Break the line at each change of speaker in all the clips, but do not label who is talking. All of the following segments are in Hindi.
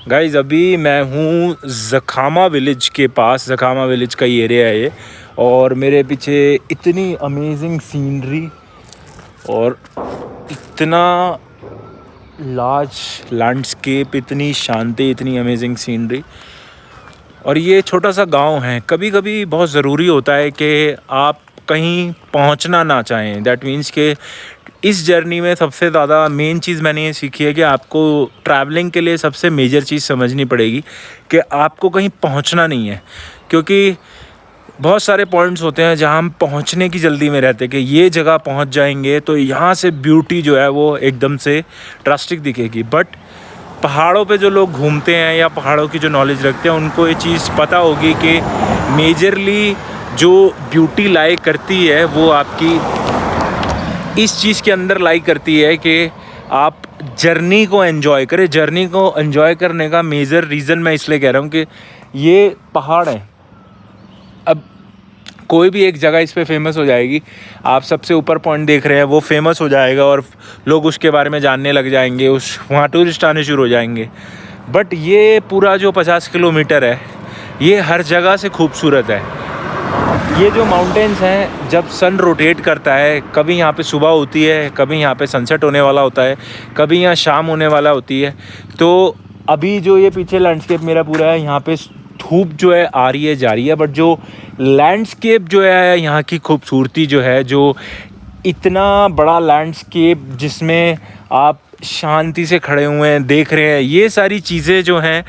गाइज़ अभी मैं हूँ ज़खामा विलेज के पास। ज़खामा विलेज का ये एरिया है ये, और मेरे पीछे इतनी अमेजिंग सीनरी और इतना लार्ज लैंडस्केप, इतनी शांति, इतनी अमेजिंग सीनरी। और ये छोटा सा गांव है। कभी कभी बहुत ज़रूरी होता है कि आप कहीं पहुंचना ना चाहें। दैट मीन्स कि इस जर्नी में सबसे ज़्यादा मेन चीज़ मैंने ये सीखी है कि आपको ट्रैवलिंग के लिए सबसे मेजर चीज़ समझनी पड़ेगी कि आपको कहीं पहुंचना नहीं है। क्योंकि बहुत सारे पॉइंट्स होते हैं जहां हम पहुंचने की जल्दी में रहते हैं कि ये जगह पहुंच जाएंगे तो यहाँ से ब्यूटी जो है वो एकदम से ड्रास्टिक दिखेगी। बट पहाड़ों पे जो लोग घूमते हैं या पहाड़ों की जो नॉलेज रखते हैं उनको ये चीज़ पता होगी कि मेजरली जो ब्यूटी लाई करती है वो आपकी इस चीज़ के अंदर लाई करती है कि आप जर्नी को एंजॉय करें। जर्नी को एंजॉय करने का मेजर रीज़न मैं इसलिए कह रहा हूँ कि ये पहाड़ हैं। अब कोई भी एक जगह इस पे फेमस हो जाएगी, आप सबसे ऊपर पॉइंट देख रहे हैं वो फेमस हो जाएगा और लोग उसके बारे में जानने लग जाएंगे, वहाँ टूरिस्ट आने शुरू हो जाएंगे। बट ये पूरा जो 50 किलोमीटर है ये हर जगह से खूबसूरत है। ये जो माउंटेन्स हैं, जब सन रोटेट करता है, कभी यहाँ पे सुबह होती है, कभी यहाँ पे सनसेट होने वाला होता है, कभी यहाँ शाम होने वाला होती है। तो अभी जो ये पीछे लैंडस्केप मेरा पूरा है, यहाँ पे धूप जो है आ रही है जा रही है, बट जो लैंडस्केप जो है यहाँ की खूबसूरती जो है, जो इतना बड़ा लैंडस्केप जिसमें आप शांति से खड़े हुए हैं देख रहे हैं, ये सारी चीज़ें जो हैं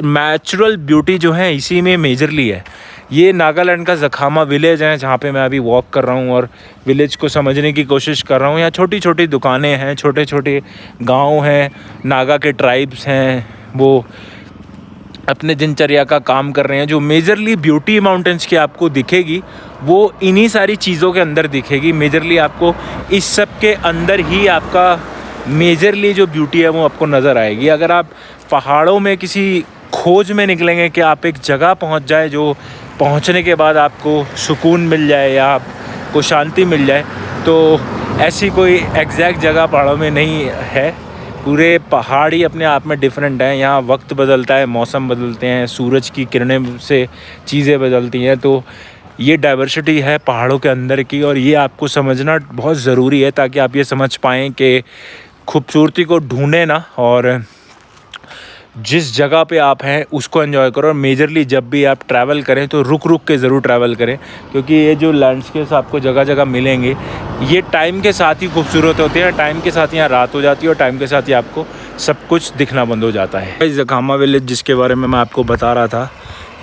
नेचुरल ब्यूटी जो है इसी में मेजरली है। ये नागालैंड का ज़खामा विलेज है जहाँ पे मैं अभी वॉक कर रहा हूँ और विलेज को समझने की कोशिश कर रहा हूँ। यहाँ छोटी छोटी दुकानें हैं, छोटे छोटे गांव हैं, नागा के ट्राइब्स हैं, वो अपने दिनचर्या का काम कर रहे हैं। जो मेजरली ब्यूटी माउंटेन्स की आपको दिखेगी वो इन्हीं सारी चीज़ों के अंदर दिखेगी। मेजरली आपको इस सब के अंदर ही आपका मेजरली जो ब्यूटी है वो आपको नज़र आएगी। अगर आप पहाड़ों में किसी खोज में निकलेंगे कि आप एक जगह पहुंच जाए जो पहुंचने के बाद आपको सुकून मिल जाए या आपको शांति मिल जाए, तो ऐसी कोई एग्जैक्ट जगह पहाड़ों में नहीं है। पूरे पहाड़ ही अपने आप में डिफरेंट हैं। यहाँ वक्त बदलता है, मौसम बदलते हैं, सूरज की किरणें से चीज़ें बदलती हैं। तो ये डाइवर्सिटी है पहाड़ों के अंदर की, और ये आपको समझना बहुत ज़रूरी है ताकि आप ये समझ पाएँ कि खूबसूरती को ढूंढें ना, और जिस जगह पे आप हैं उसको एंजॉय करो। और मेजरली जब भी आप ट्रैवल करें तो रुक रुक के ज़रूर ट्रैवल करें, क्योंकि ये जो लैंडस्केप्स आपको जगह जगह मिलेंगे ये टाइम के साथ ही खूबसूरत होते हैं। टाइम के साथ यहाँ रात हो जाती है और टाइम के साथ ही आपको सब कुछ दिखना बंद हो जाता है। ज़खामा विलेज जिसके बारे में मैं आपको बता रहा था,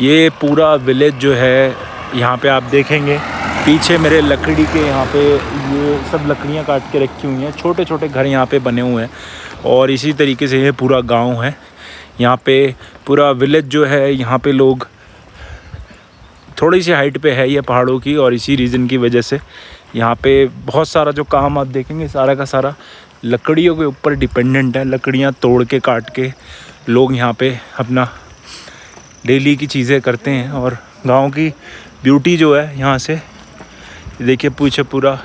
ये पूरा विलेज जो है यहाँ पर आप देखेंगे पीछे मेरे लकड़ी के, यहाँ पे ये सब लकड़ियाँ काट के रखी हुई हैं, छोटे छोटे घर यहाँ पे बने हुए हैं। और इसी तरीके से ये पूरा गांव है। यहाँ पे पूरा विलेज जो है, यहाँ पे लोग थोड़ी सी हाइट पे है ये पहाड़ों की, और इसी रीज़न की वजह से यहाँ पे बहुत सारा जो काम आप देखेंगे सारा का सारा लकड़ियों के ऊपर डिपेंडेंट है। लकड़ियाँ तोड़ के काट के लोग यहाँ पे अपना डेली की चीज़ें करते हैं। और गांव की ब्यूटी जो है यहाँ से देखिए, पीछे पूरा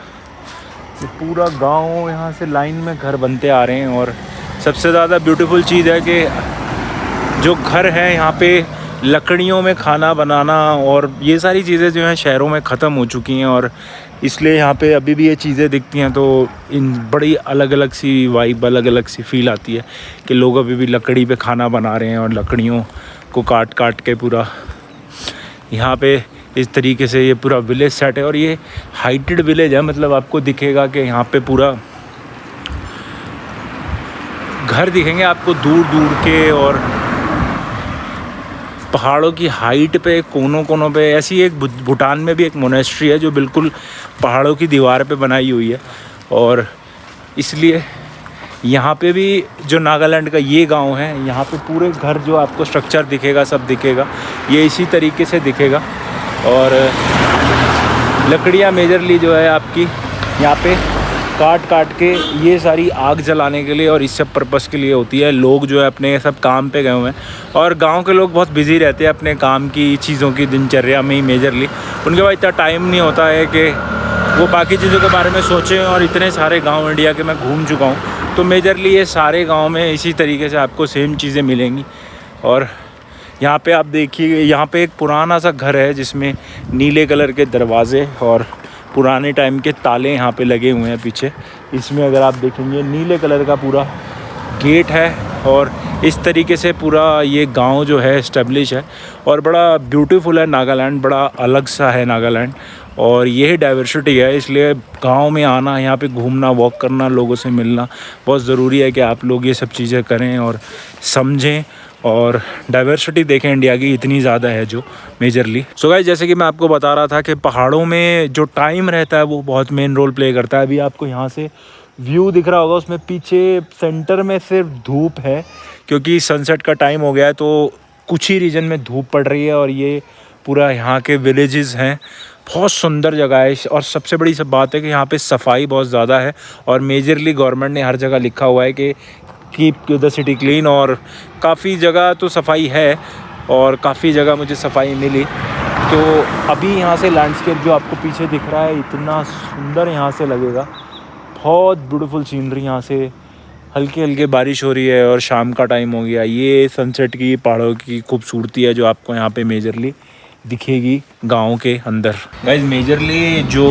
गांव यहाँ से लाइन में घर बनते आ रहे हैं। और सबसे ज़्यादा ब्यूटीफुल चीज़ है कि जो घर है यहाँ पे लकड़ियों में खाना बनाना और ये सारी चीज़ें जो हैं शहरों में ख़त्म हो चुकी हैं, और इसलिए यहाँ पे अभी भी ये चीज़ें दिखती हैं। तो इन बड़ी अलग अलग सी वाइब, अलग अलग सी फील आती है कि लोग अभी भी लकड़ी पे खाना बना रहे हैं और लकड़ियों को काट काट के पूरा यहाँ पे इस तरीके से ये पूरा विलेज सेट है। और ये हाइटेड विलेज है, मतलब आपको दिखेगा कि यहाँ पे पूरा घर दिखेंगे आपको दूर दूर के, और पहाड़ों की हाइट पे कोनों कोनों पे। ऐसी एक भूटान में भी एक मोनेस्ट्री है जो बिल्कुल पहाड़ों की दीवार पे बनाई हुई है। और इसलिए यहाँ पे भी जो नागालैंड का ये गांव है, यहाँ पे पूरे घर जो आपको स्ट्रक्चर दिखेगा, सब दिखेगा, ये इसी तरीके से दिखेगा। और लकड़ियाँ मेजरली जो है आपकी यहाँ पे काट काट के ये सारी आग जलाने के लिए और इस सब पर्पस के लिए होती है। लोग जो है अपने सब काम पे गए हुए हैं, और गांव के लोग बहुत बिज़ी रहते हैं अपने काम की चीज़ों की दिनचर्या में ही। मेजरली उनके पास इतना टाइम नहीं होता है कि वो बाकी चीज़ों के बारे में सोचें। और इतने सारे गांव इंडिया के मैं घूम चुका हूँ, तो मेजरली ये सारे गांव में इसी तरीके से आपको सेम चीज़ें मिलेंगी। और यहाँ पे आप देखिए, यहाँ पे एक पुराना सा घर है जिसमें नीले कलर के दरवाजे और पुराने टाइम के ताले यहाँ पे लगे हुए हैं पीछे। इसमें अगर आप देखेंगे नीले कलर का पूरा गेट है और इस तरीके से पूरा ये गांव जो है इस्टेब्लिश है और बड़ा ब्यूटीफुल है। नागालैंड बड़ा अलग सा है नागालैंड, और यही डाइवर्सिटी है। इसलिए गांव में आना, यहाँ पे घूमना, वॉक करना, लोगों से मिलना बहुत ज़रूरी है कि आप लोग ये सब चीज़ें करें और समझें और डाइवर्सिटी देखें। इंडिया की इतनी ज़्यादा है जो मेजरली। सो गाइस, जैसे कि मैं आपको बता रहा था कि पहाड़ों में जो टाइम रहता है वो बहुत मेन रोल प्ले करता है। अभी आपको यहाँ से व्यू दिख रहा होगा, उसमें पीछे सेंटर में सिर्फ धूप है क्योंकि सनसेट का टाइम हो गया है, तो कुछ ही रीजन में धूप पड़ रही है। और ये पूरा यहाँ के विलेजेस हैं, बहुत सुंदर जगह है। और सबसे बड़ी सब बात है कि यहाँ पे सफाई बहुत ज़्यादा है और मेजरली गवर्नमेंट ने हर जगह लिखा हुआ है कि कीप द सिटी क्लीन, और काफ़ी जगह तो सफाई है और काफ़ी जगह मुझे सफाई मिली। तो अभी यहाँ से लैंडस्केप जो आपको पीछे दिख रहा है इतना सुंदर यहाँ से लगेगा, बहुत ब्यूटीफुल सीनरी। यहाँ से हल्की हल्की बारिश हो रही है और शाम का टाइम हो गया। ये सनसेट की, पहाड़ों की खूबसूरती है जो आपको यहाँ पे मेजरली दिखेगी गांव के अंदर। गाइज, मेजरली जो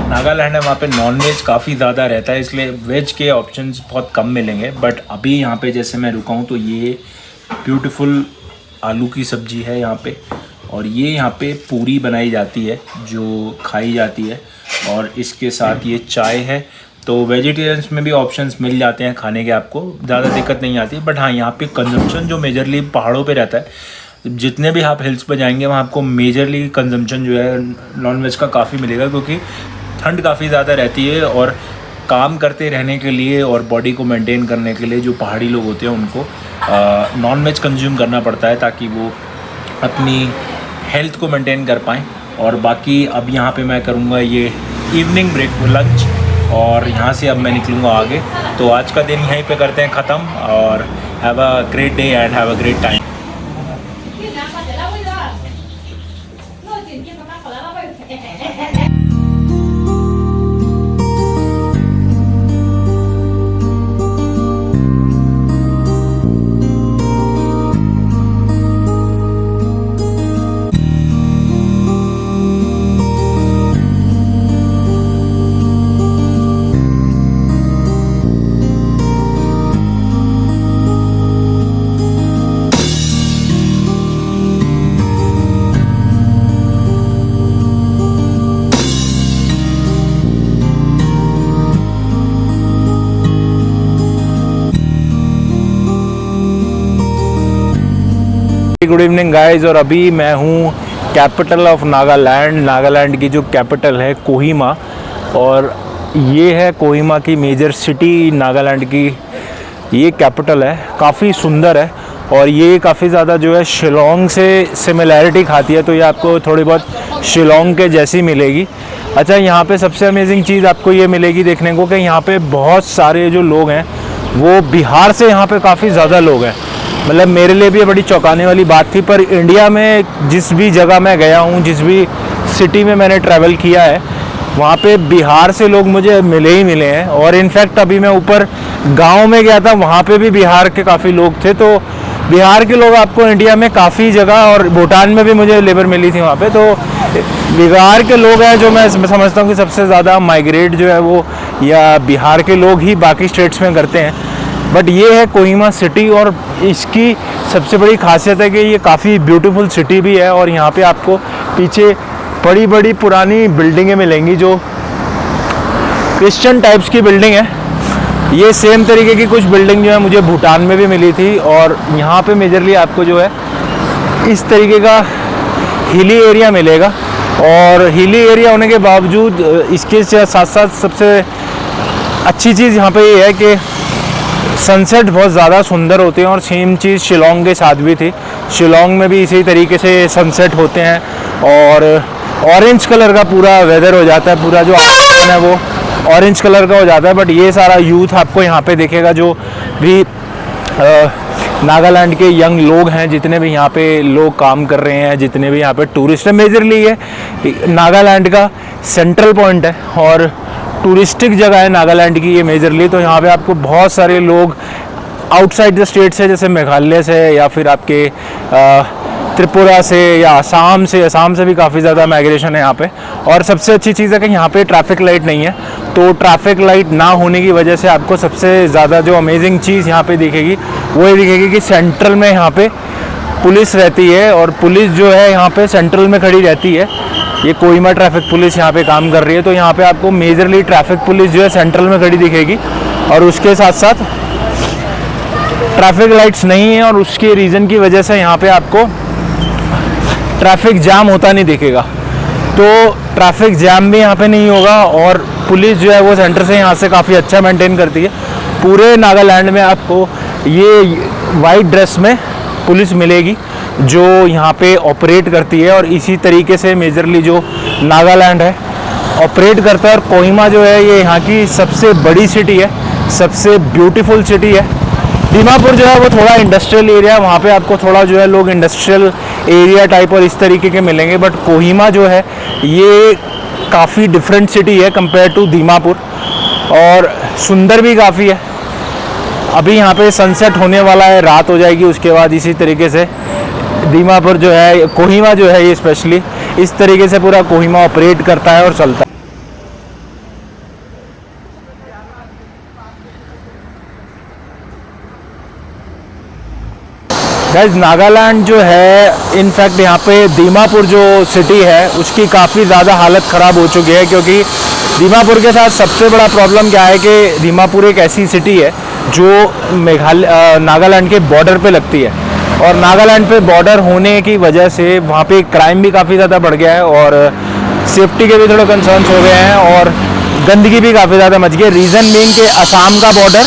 नागालैंड है वहाँ पे नॉन वेज काफ़ी ज़्यादा रहता है, इसलिए वेज के ऑप्शंस बहुत कम मिलेंगे। बट अभी यहाँ पे जैसे मैं रुका हूँ तो ये ब्यूटीफुल आलू की सब्ज़ी है यहाँ पे, और ये यहाँ पे पूरी बनाई जाती है जो खाई जाती है, और इसके साथ ये चाय है। तो वेजिटेरियंस में भी ऑप्शंस मिल जाते हैं खाने के, आपको ज़्यादा दिक्कत नहीं आती। बट हाँ, यहाँ पे कंजम्पशन जो मेजरली पहाड़ों पे रहता है, जितने भी आप हिल्स पे जाएंगे वहाँ आपको मेजरली कंजम्पशन जो है नॉन वेज का काफ़ी मिलेगा, क्योंकि ठंड काफ़ी ज़्यादा रहती है और काम करते रहने के लिए और बॉडी को मेंटेन करने के लिए जो पहाड़ी लोग होते हैं उनको नॉन वेज कंज्यूम करना पड़ता है ताकि वो अपनी हेल्थ को मेंटेन कर पाएँ। और बाकी अब यहाँ पे मैं करूँगा ये इवनिंग ब्रेक लंच, और यहाँ से अब मैं निकलूँगा आगे। तो आज का दिन यहीं पे करते हैं ख़त्म, और have a great day and have a great time. Good evening guys, और अभी मैं हूँ कैपिटल ऑफ नागालैंड। नागालैंड की जो कैपिटल है कोहिमा, और ये है कोहिमा की मेजर सिटी नागालैंड की, ये कैपिटल है। काफ़ी सुंदर है और ये काफ़ी ज़्यादा जो है शिलोंग से सिमिलैरिटी खाती है, तो ये आपको थोड़ी बहुत शिलोंग के जैसी मिलेगी। अच्छा, यहाँ पे सबसे अमेजिंग चीज़ आपको ये मिलेगी देखने को कि यहाँ पे बहुत सारे जो लोग हैं वो बिहार से यहाँ पे काफ़ी ज़्यादा लोग हैं। मतलब मेरे लिए भी ये बड़ी चौंकाने वाली बात थी, पर इंडिया में जिस भी जगह मैं गया हूँ, जिस भी सिटी में मैंने ट्रैवल किया है, वहाँ पे बिहार से लोग मुझे मिले ही मिले हैं। और इनफैक्ट अभी मैं ऊपर गांव में गया था, वहाँ पे भी बिहार के काफ़ी लोग थे। तो बिहार के लोग आपको इंडिया में काफ़ी जगह, और भूटान में भी मुझे लेबर मिली थी वहाँ पे। तो बिहार के लोग हैं जो मैं समझता हूँ कि सबसे ज़्यादा माइग्रेट जो है वो या बिहार के लोग ही बाकी स्टेट्स में करते हैं। बट ये है कोहिमा सिटी, और इसकी सबसे बड़ी खासियत है कि ये काफ़ी ब्यूटीफुल सिटी भी है। और यहाँ पे आपको पीछे बड़ी बड़ी पुरानी बिल्डिंगें मिलेंगी जो क्रिश्चियन टाइप्स की बिल्डिंग है। ये सेम तरीके की कुछ बिल्डिंग जो है मुझे भूटान में भी मिली थी। और यहाँ पे मेजरली आपको जो है इस तरीके का हिली एरिया मिलेगा, और हिली एरिया होने के बावजूद इसके साथ साथ सबसे अच्छी चीज़ यहाँ पे ये है कि सनसेट बहुत ज़्यादा सुंदर होते हैं। और सेम चीज़ शिलोंग के साथ भी थी, शिलोंग में भी इसी तरीके से सनसेट होते हैं और ऑरेंज कलर का पूरा वेदर हो जाता है, पूरा जो आसमान है वो ऑरेंज कलर का हो जाता है। बट ये सारा यूथ आपको यहाँ पे देखेगा, जो भी नागालैंड के यंग लोग हैं, जितने भी यहाँ पे लोग काम कर रहे हैं, जितने भी यहाँ पे टूरिस्ट हैं। मेजरली ये नागालैंड का सेंट्रल पॉइंट है और टूरिस्टिक जगह है नागालैंड की ये मेजरली। तो यहाँ पे आपको बहुत सारे लोग आउटसाइड द स्टेट से, जैसे मेघालय से या फिर आपके त्रिपुरा से या असम से भी काफ़ी ज़्यादा माइग्रेशन है यहाँ पे। और सबसे अच्छी चीज़ है कि यहाँ पे ट्रैफिक लाइट नहीं है, तो ट्रैफिक लाइट ना होने की वजह से आपको सबसे ज़्यादा जो अमेजिंग चीज़ यहाँ पे दिखेगी वो ये दिखेगी कि सेंट्रल में यहाँ पे पुलिस रहती है, और पुलिस जो है यहाँ पे सेंट्रल में खड़ी रहती है। ये कोहिमा ट्रैफिक पुलिस यहाँ पे काम कर रही है, तो यहाँ पे आपको मेजरली ट्रैफिक पुलिस जो है सेंट्रल में खड़ी दिखेगी। और उसके साथ साथ ट्रैफिक लाइट्स नहीं है, और उसके रीज़न की वजह से यहाँ पे आपको ट्रैफिक जाम होता नहीं दिखेगा। तो ट्रैफिक जाम भी यहाँ पे नहीं होगा, और पुलिस जो है वो सेंटर से यहाँ से काफ़ी अच्छा मेंटेन करती है। पूरे नागालैंड में आपको ये वाइट ड्रेस में पुलिस मिलेगी जो यहाँ पे ऑपरेट करती है, और इसी तरीके से मेजरली जो नागालैंड है ऑपरेट करता है। और कोहिमा जो है ये यहाँ की सबसे बड़ी सिटी है, सबसे ब्यूटीफुल सिटी है। दीमापुर जो है वो थोड़ा इंडस्ट्रियल एरिया है, वहाँ पे आपको थोड़ा जो है लोग इंडस्ट्रियल एरिया टाइप और इस तरीके के मिलेंगे। बट कोहिमा जो है ये काफ़ी डिफरेंट सिटी है कंपेयर टू दीमापुर, और सुंदर भी काफ़ी है। अभी यहाँ पे सनसेट होने वाला है, रात हो जाएगी उसके बाद। इसी तरीके से दीमापुर जो है, कोहिमा जो है ये स्पेशली इस तरीके से पूरा कोहिमा ऑपरेट करता है और चलता है। गाइस नागालैंड जो है, इनफैक्ट यहाँ पे दीमापुर जो सिटी है उसकी काफ़ी ज़्यादा हालत ख़राब हो चुकी है, क्योंकि दीमापुर के साथ सबसे बड़ा प्रॉब्लम क्या है कि दीमापुर एक ऐसी सिटी है जो नागालैंड के बॉर्डर पे लगती है, और नागालैंड पे बॉर्डर होने की वजह से वहाँ पे क्राइम भी काफ़ी ज़्यादा बढ़ गया है, और सेफ्टी के भी थोड़े कंसर्न्स हो गए हैं, और गंदगी भी काफ़ी ज़्यादा मच गई। रीज़न बीइंग कि असम का बॉर्डर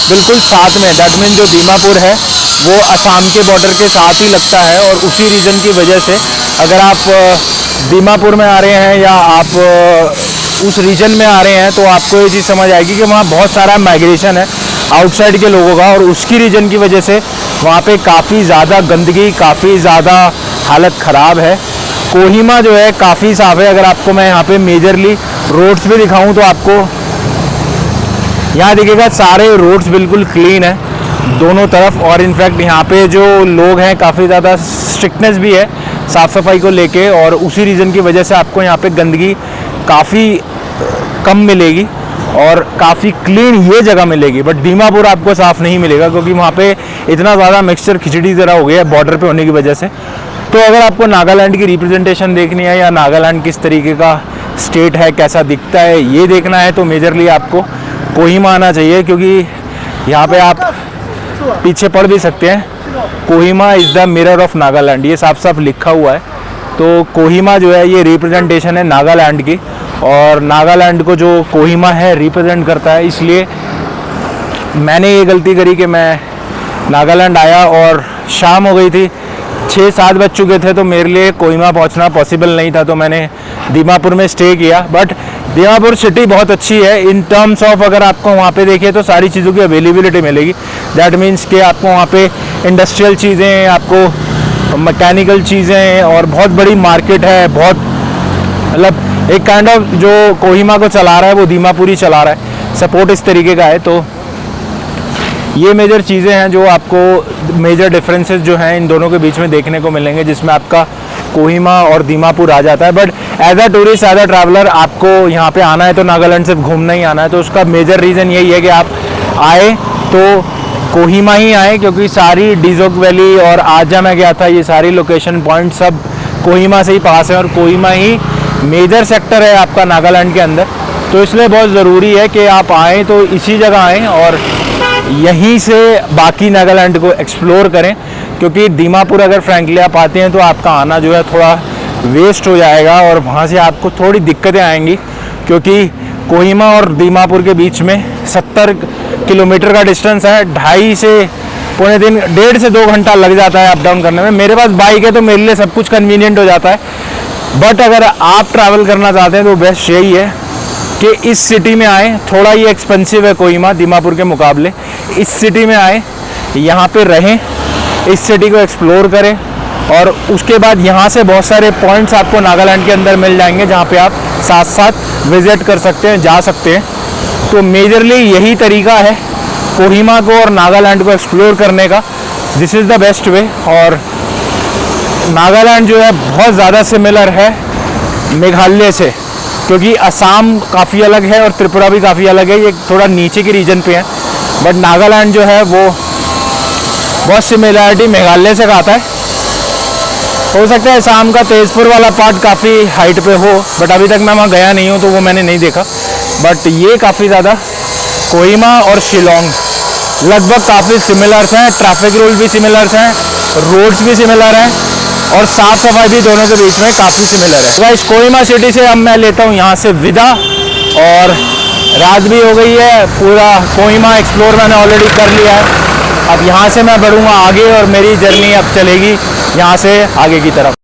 बिल्कुल साथ में, दैट मीन जो दीमापुर है वो असम के बॉर्डर के साथ ही लगता है, और उसी रीज़न की वजह से अगर आप दीमापुर में आ रहे हैं या आप उस रीजन में आ रहे हैं तो आपको ये चीज़ समझ आएगी कि वहाँ बहुत सारा माइग्रेशन है आउटसाइड के लोगों का, और उसकी रीजन की वजह से वहाँ पे काफ़ी ज़्यादा गंदगी, काफ़ी ज़्यादा हालत ख़राब है। कोहिमा जो है काफ़ी साफ़ है। अगर आपको मैं यहाँ पे मेजरली रोड्स भी दिखाऊँ तो आपको यहाँ दिखेगा सारे रोड्स बिल्कुल क्लीन है दोनों तरफ, और इनफैक्ट यहाँ पे जो लोग हैं काफ़ी ज़्यादा स्ट्रिक्टनेस भी है साफ़ सफाई को लेके, और उसी रीज़न की वजह से आपको यहाँ पे गंदगी काफ़ी कम मिलेगी और काफ़ी क्लीन ये जगह मिलेगी। बट दीमापुर आपको साफ़ नहीं मिलेगा, क्योंकि वहाँ पे इतना ज़्यादा मिक्सचर खिचड़ी ज़रा हो गया है बॉर्डर पे होने की वजह से। तो अगर आपको नागालैंड की रिप्रेजेंटेशन देखनी है या नागालैंड किस तरीके का स्टेट है, कैसा दिखता है, ये देखना है, तो मेजरली आपको कोहिमा आना चाहिए, क्योंकि यहाँ पे आप पीछे पढ़ भी सकते हैं, Kohima is the mirror of Nagaland, ये साफ साफ लिखा हुआ है। तो कोहिमा जो है ये रिप्रेजेंटेशन है नागालैंड की, और नागालैंड को जो कोहिमा है रिप्रेजेंट करता है। इसलिए मैंने ये गलती करी कि मैं नागालैंड आया और शाम हो गई थी, 6-7 बज चुके थे, तो मेरे लिए कोहिमा पहुंचना पॉसिबल नहीं था, तो मैंने दीमापुर में स्टे किया। बट दीमापुर सिटी बहुत अच्छी है इन टर्म्स ऑफ, अगर आपको वहाँ पे देखिए तो सारी चीज़ों की अवेलेबिलिटी मिलेगी। दैट मीन्स कि आपको वहाँ पे इंडस्ट्रियल चीज़ें, आपको मैकेनिकल चीज़ें, और बहुत बड़ी मार्केट है, बहुत मतलब एक काइंड ऑफ जो कोहिमा को चला रहा है वो दीमापुर ही चला रहा है, सपोर्ट इस तरीके का है। तो ये मेजर चीज़ें हैं जो आपको मेजर डिफरेंसेस जो हैं इन दोनों के बीच में देखने को मिलेंगे, जिसमें आपका कोहिमा और दीमापुर आ जाता है। But as a tourist, as a traveller आपको यहाँ पे आना है तो नागालैंड सिर्फ घूमना ही आना है, तो उसका मेजर रीज़न यही है कि आप आए तो कोहिमा ही आए, क्योंकि सारी डिजोक वैली और आज जहाँ मैं गया था ये सारी लोकेशन पॉइंट सब कोहिमा से ही पास है, और कोहिमा ही मेजर सेक्टर है आपका नागालैंड के अंदर। तो इसलिए बहुत ज़रूरी है कि आप आएँ तो इसी जगह आएँ और यहीं से बाकी नागालैंड को एक्सप्लोर करें, क्योंकि दीमापुर अगर फ्रैंकली आप आते हैं तो आपका आना जो है थोड़ा वेस्ट हो जाएगा, और वहाँ से आपको थोड़ी दिक्कतें आएंगी, क्योंकि कोहिमा और दीमापुर के बीच में 70 किलोमीटर का डिस्टेंस है। 2.5 से पौने 3, 1.5 से 2 घंटा लग जाता है अप डाउन करने में। मेरे पास बाइक है तो मेरे लिए सब कुछ कन्वीनियंट हो जाता है। बट अगर आप ट्रैवल करना चाहते हैं तो बेस्ट यही है कि इस सिटी में आए। थोड़ा ये एक्सपेंसिव है कोहिमा दीमापुर के मुकाबले। इस सिटी में आए, यहाँ पे रहें, इस सिटी को एक्सप्लोर करें, और उसके बाद यहाँ से बहुत सारे पॉइंट्स आपको नागालैंड के अंदर मिल जाएंगे जहाँ पे आप साथ साथ विज़िट कर सकते हैं, जा सकते हैं। तो मेजरली यही तरीका है कोहिमा को और नागालैंड को एक्सप्लोर करने का this is the best way. और नागालैंड जो है बहुत ज़्यादा सिमिलर है मेघालय से, क्योंकि असम काफ़ी अलग है और त्रिपुरा भी काफ़ी अलग है, ये थोड़ा नीचे के रीजन पे है। बट नागालैंड जो है वो बहुत सिमिलरिटी मेघालय से खाता है। हो सकता है असम का तेजपुर वाला पार्ट काफ़ी हाइट पे हो, बट अभी तक मैं वहाँ गया नहीं हूँ तो वो मैंने नहीं देखा। बट ये काफ़ी ज़्यादा कोहिमा और शिलोंग लगभग काफ़ी सिमिलर्स हैं, ट्रैफिक रूल भी सिमिलर्स हैं, रोड्स भी सिमिलर हैं और साफ़ सफाई भी दोनों के बीच में काफ़ी सिमिलर है। गाइस कोहिमा सिटी से अब मैं लेता हूँ यहाँ से विदा, और रात भी हो गई है। पूरा कोहिमा एक्सप्लोर मैंने ऑलरेडी कर लिया है। अब यहाँ से मैं बढ़ूँगा आगे और मेरी जर्नी अब चलेगी यहाँ से आगे की तरफ।